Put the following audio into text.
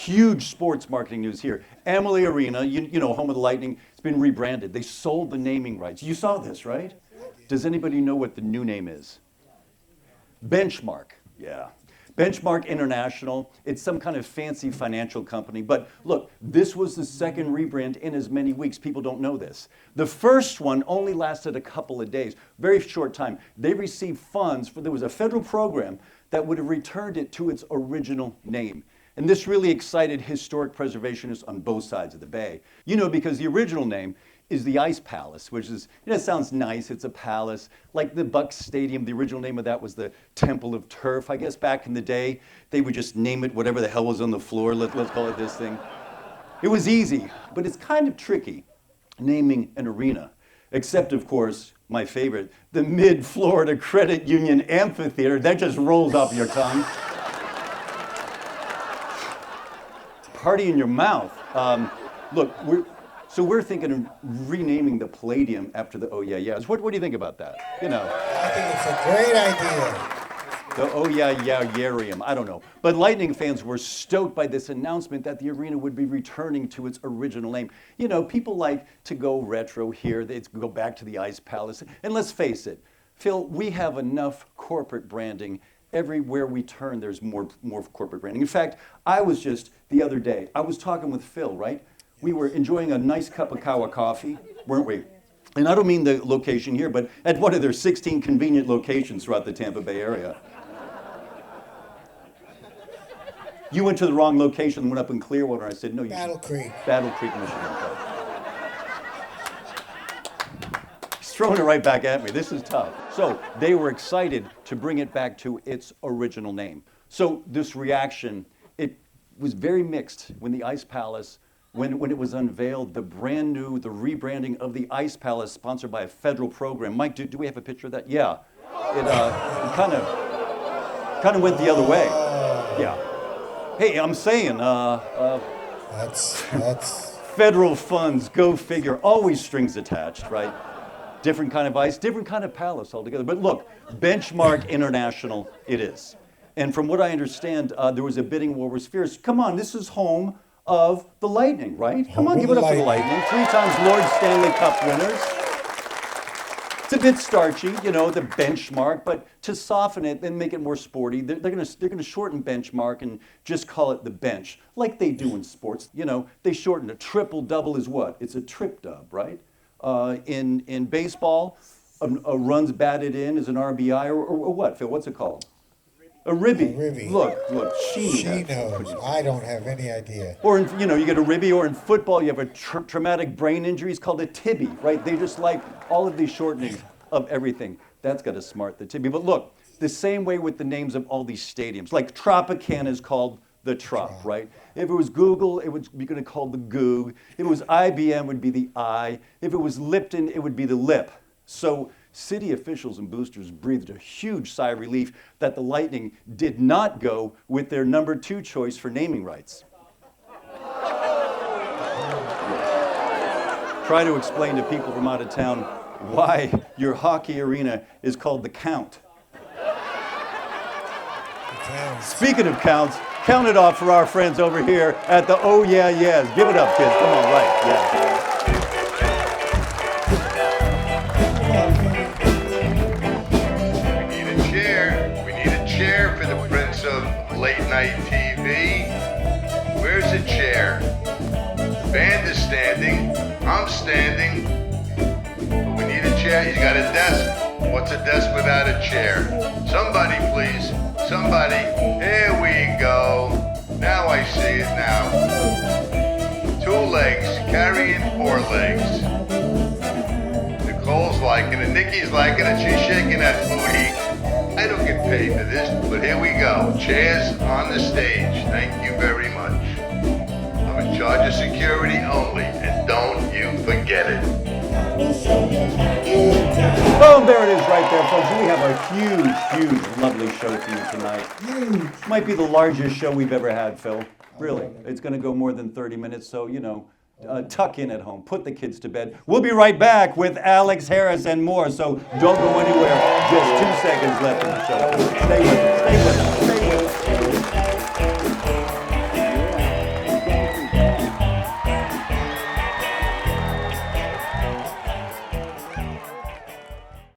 huge sports marketing news here. Amalie Arena, you know, home of the Lightning, it's been rebranded. They sold the naming rights. You saw this, right? Does anybody know what the new name is? Benchmark, yeah. Benchmark International, it's some kind of fancy financial company. But look, this was the second rebrand in as many weeks. People don't know this. The first one only lasted a couple of days, very short time. They received funds there was a federal program that would have returned it to its original name. And this really excited historic preservationists on both sides of the bay. You know, because the original name is the Ice Palace, which is, it sounds nice, it's a palace. Like the Bucks Stadium, the original name of that was the Temple of Turf. I guess back in the day, they would just name it whatever the hell was on the floor, let's call it this thing. It was easy, but it's kind of tricky, naming an arena. Except, of course, my favorite, the Mid-Florida Credit Union Amphitheater. That just rolls off your tongue. Party in your mouth. Look, we're thinking of renaming the Palladium after the Oh Yeah Yeahs. What do you think about that? You know. I think it's a great idea. The Oh Yeah Yeahrium, I don't know. But Lightning fans were stoked by this announcement that the arena would be returning to its original name. You know, people like to go retro here. They go back to the Ice Palace. And let's face it, Phil, we have enough corporate branding. Everywhere we turn, there's more corporate branding. In fact, the other day, I was talking with Phil, right? We were enjoying a nice cup of kawa coffee, weren't we? And I don't mean the location here, but at one of their 16 convenient locations throughout the Tampa Bay area. You went to the wrong location and went up in Clearwater. I said, no, you Battle Creek. Battle Creek, Michigan. He's throwing it right back at me. This is tough. So they were excited to bring it back to its original name. So this reaction, it was very mixed when the Ice Palace, when it was unveiled, the rebranding of the Ice Palace, sponsored by a federal program. Mike, do we have a picture of that? Yeah. It kind of went the other way. Yeah. Hey, I'm saying, That's federal funds, go figure, always strings attached, right? Different kind of ice, different kind of palace altogether. But look, Benchmark International it is. And from what I understand, there was a bidding war was fierce. Come on, this is home of the Lightning, right? Come on, give it up for the Lightning. 3 times Lord Stanley Cup winners. It's a bit starchy, you know, the benchmark, but to soften it and make it more sporty, they're gonna shorten benchmark and just call it the bench, like they do in sports. You know, they shorten a triple-double is what? It's a trip-dub, right? In baseball, a runs batted in is an RBI, or what, Phil? What's it called? A ribby. A ribby. Look, she knows. I don't have any idea. Or, you get a ribby, or in football, you have a traumatic brain injury. It's called a tibby, right? They just like all of these shortenings of everything. That's got to smart the tibby. But look, the same way with the names of all these stadiums. Like Tropicana is called the Trop, right? If it was Google, it would be going to call the Goog. If it was IBM, it would be the I. If it was Lipton, it would be the Lip. So city officials and boosters breathed a huge sigh of relief that the Lightning did not go with their number 2 choice for naming rights. Try to explain to people from out of town why your hockey arena is called the Count. Speaking of counts, count it off for our friends over here at the Oh Yeah Yeahs. Give it up, kids. Come on, right. Yeah. For the Prince of Late Night TV. Where's the chair? The band is standing. I'm standing. But we need a chair. He's got a desk. What's a desk without a chair? Somebody, please. Somebody. Here we go. Now I see it now. 2 legs carrying 4 legs. Nicole's liking it. Nikki's liking it. She's shaking that booty. I don't get paid for this, but here we go. Chairs on the stage. Thank you very much. I'm in charge of security only, and don't you forget it. Oh, there it is right there, folks. We have a huge, lovely show for you tonight. Might be the largest show we've ever had, Phil. Really. It's going to go more than 30 minutes, so, tuck in at home. Put the kids to bed. We'll be right back with Alex Harris and more, so don't go anywhere. Just 2 seconds left in the show. Stay with us.